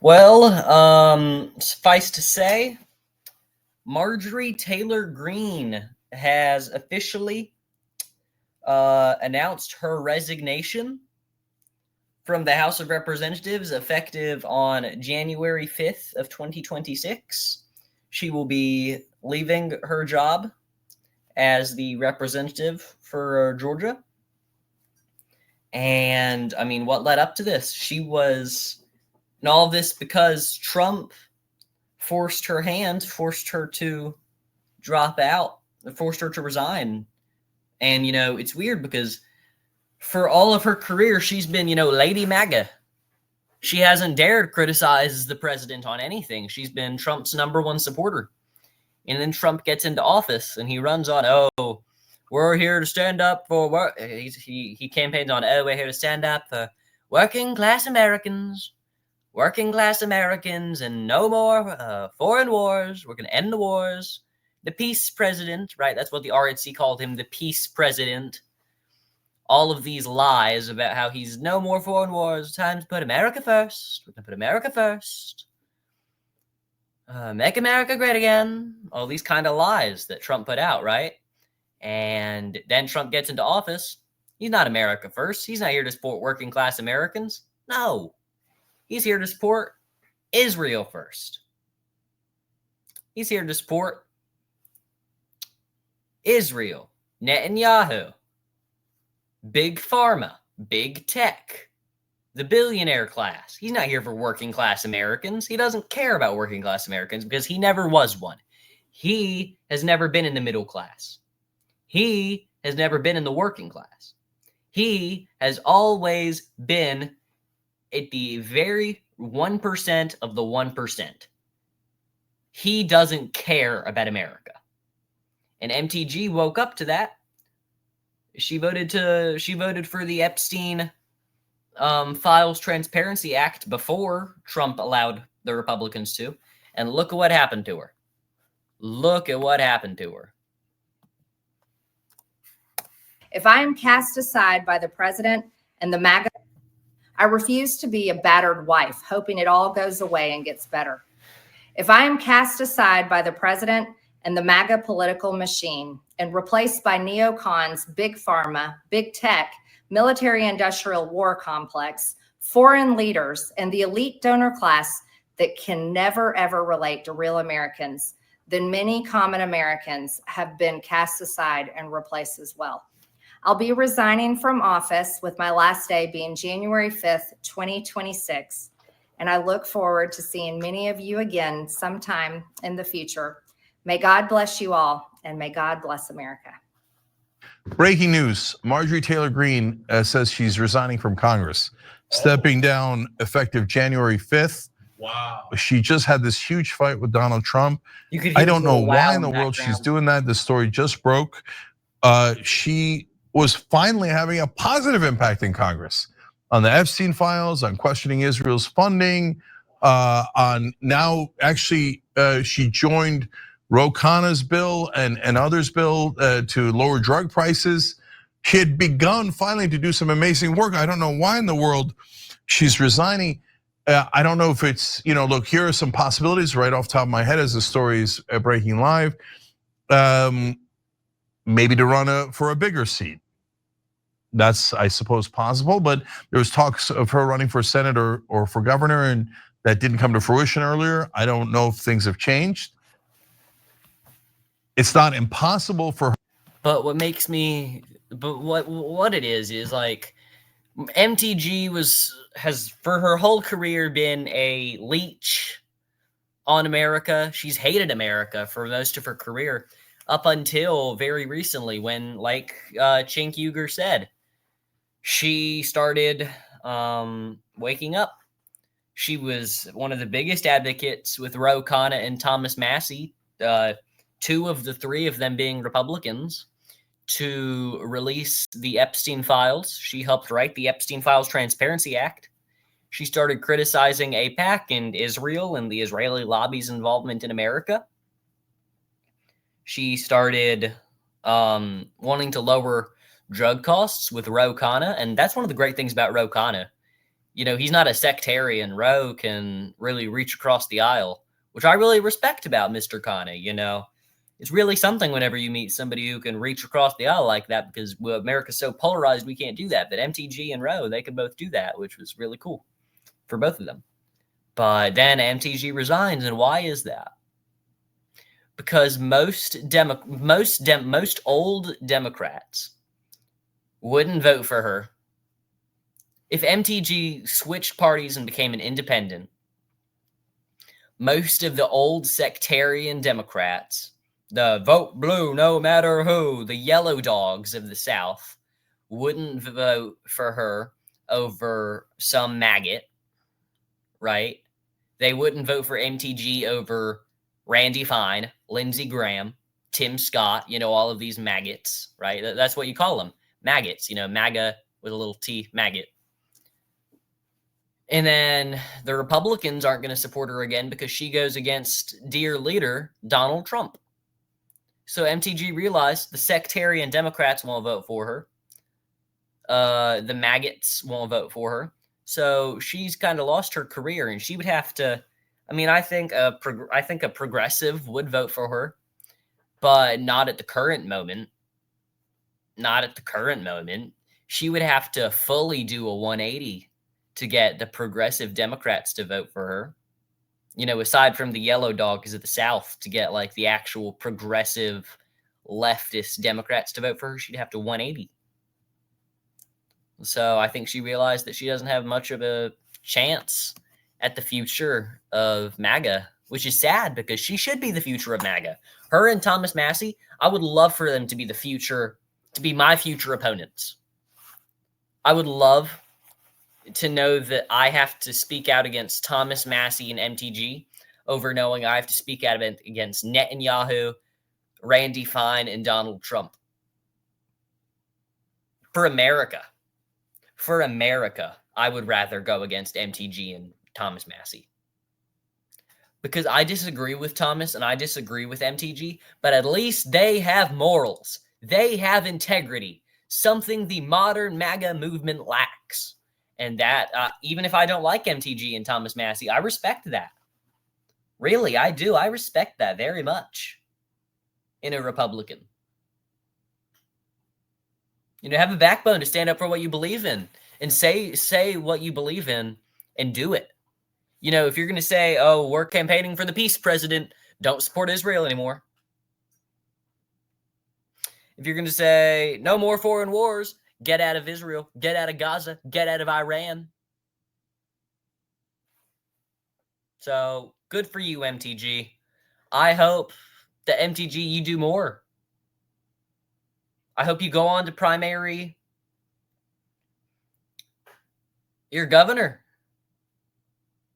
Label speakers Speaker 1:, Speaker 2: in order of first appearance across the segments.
Speaker 1: Well, suffice to say, Marjorie Taylor Greene has officially announced her resignation from the House of Representatives effective on January 5th of 2026. She will be leaving her job as the representative for Georgia. And, I mean, what led up to this? And all of this because Trump forced her hand, forced her to drop out, forced her to resign. And, it's weird because for all of her career, she's been, Lady MAGA. She hasn't dared criticize the president on anything. She's been Trump's #1 supporter. And then Trump gets into office and he runs on, oh, we're here to stand up for work. He campaigns on, oh, we're here to stand up for working class Americans, and no more foreign wars. We're going to end the wars. The peace president, right? That's what the RNC called him, the peace president. All of these lies about how he's no more foreign wars. Time to put America first. We're going to put America first. Make America great again. All these kind of lies that Trump put out, right? And then Trump gets into office. He's not America first. He's not here to support working class Americans. No. He's here to support Israel first. He's here to support Israel, Netanyahu, Big Pharma, Big Tech, the billionaire class. He's not here for working class Americans. He doesn't care about working class Americans because he never was one. He has never been in the middle class. He has never been in the working class. He has always been at the very 1% of the 1%. He doesn't care about America. And MTG woke up to that. She voted for the Epstein Files Transparency Act before Trump allowed the Republicans to. And look at what happened to her. Look at what happened to her.
Speaker 2: If I am cast aside by the president and the MAGA, I refuse to be a battered wife, hoping it all goes away and gets better. If I am cast aside by the president and the MAGA political machine and replaced by neocons, big pharma, big tech, military-industrial war complex, foreign leaders, and the elite donor class that can never, ever relate to real Americans, then many common Americans have been cast aside and replaced as well. I'll be resigning from office with my last day being January 5th, 2026. And I look forward to seeing many of you again sometime in the future. May God bless you all, and may God bless America.
Speaker 3: Breaking news, Marjorie Taylor Greene says she's resigning from Congress, stepping down effective January 5th.
Speaker 4: Wow.
Speaker 3: She just had this huge fight with Donald Trump. I don't know why in the world she's doing that. The story just broke. She was finally having a positive impact in Congress on the Epstein files, on questioning Israel's funding, on now actually she joined Ro Khanna's bill and others' bill to lower drug prices. She had begun finally to do some amazing work. I don't know why in the world she's resigning. I don't know if it's, look, here are some possibilities right off the top of my head as the story's breaking live. Maybe to run for a bigger seat. That's, I suppose, possible, but there was talks of her running for Senate or for governor, and that didn't come to fruition earlier. I don't know if things have changed. It's not impossible for her.
Speaker 1: But what it is like MTG has for her whole career been a leech on America. She's hated America for most of her career up until very recently when, like Cenk Uygur said, she started waking up. She was one of the biggest advocates with Ro Khanna and Thomas Massie, 2 of the 3 of them being Republicans, to release the Epstein files. She helped write the Epstein Files Transparency Act. She started criticizing AIPAC and Israel and the Israeli lobby's involvement in America. She started wanting to lower drug costs with Ro Khanna, and that's one of the great things about Ro Khanna You know, he's not a sectarian. Roe can really reach across the aisle, which I really respect about Mr. Kane. You know, it's really something whenever you meet somebody who can reach across the aisle like that, because America's so polarized, we can't do that. But MTG and Roe, they could both do that, which was really cool for both of them. But then MTG resigns, and why is that? Because most old Democrats wouldn't vote for her. If MTG switched parties and became an independent, most of the old sectarian Democrats, the vote blue no matter who, the yellow dogs of the South, wouldn't vote for her over some maggot, right? They wouldn't vote for MTG over Randy Fine, Lindsey Graham, Tim Scott, you know, all of these maggots, right? That's what you call them, maggots, you know, MAGA with a little T, maggot. And then the Republicans aren't going to support her again because she goes against dear leader Donald Trump. So MTG realized the sectarian Democrats won't vote for her. The maggots won't vote for her. So she's kind of lost her career, and she would have to. I mean, I think a progressive would vote for her, but not at the current moment. Not at the current moment. She would have to fully do a 180 to get the progressive Democrats to vote for her. You know, aside from the yellow dogs of the South, to get like the actual progressive leftist Democrats to vote for her, she'd have to 180. So I think she realized that she doesn't have much of a chance at the future of MAGA, which is sad because she should be the future of MAGA. Her and Thomas Massie, I would love for them to be the future, to be my future opponents. I would love to know that I have to speak out against Thomas Massie and MTG over knowing I have to speak out against Netanyahu, Randy Fine, and Donald Trump. For America, I would rather go against MTG and Thomas Massie. Because I disagree with Thomas and I disagree with MTG, but at least they have morals. They have integrity, something the modern MAGA movement lacks. And that, even if I don't like MTG and Thomas Massie, I respect that. Really, I do. I respect that very much in a Republican. You know, have a backbone to stand up for what you believe in and say what you believe in and do it. You know, if you're going to say, oh, we're campaigning for the peace president, don't support Israel anymore. If you're going to say no more foreign wars, get out of Israel, get out of Gaza, get out of Iran. So good for you, MTG. I hope that MTG, you do more. I hope you go on to primary your governor.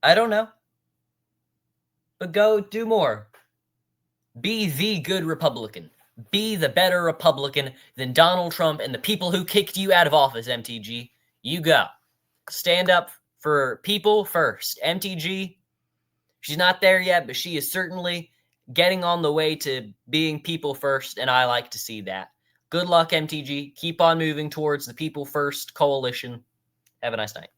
Speaker 1: I don't know. But go do more. Be the good Republican. Be the better Republican than Donald Trump and the people who kicked you out of office, MTG. You go. Stand up for people first. MTG, she's not there yet, but she is certainly getting on the way to being people first, and I like to see that. Good luck, MTG. Keep on moving towards the people first coalition. Have a nice night.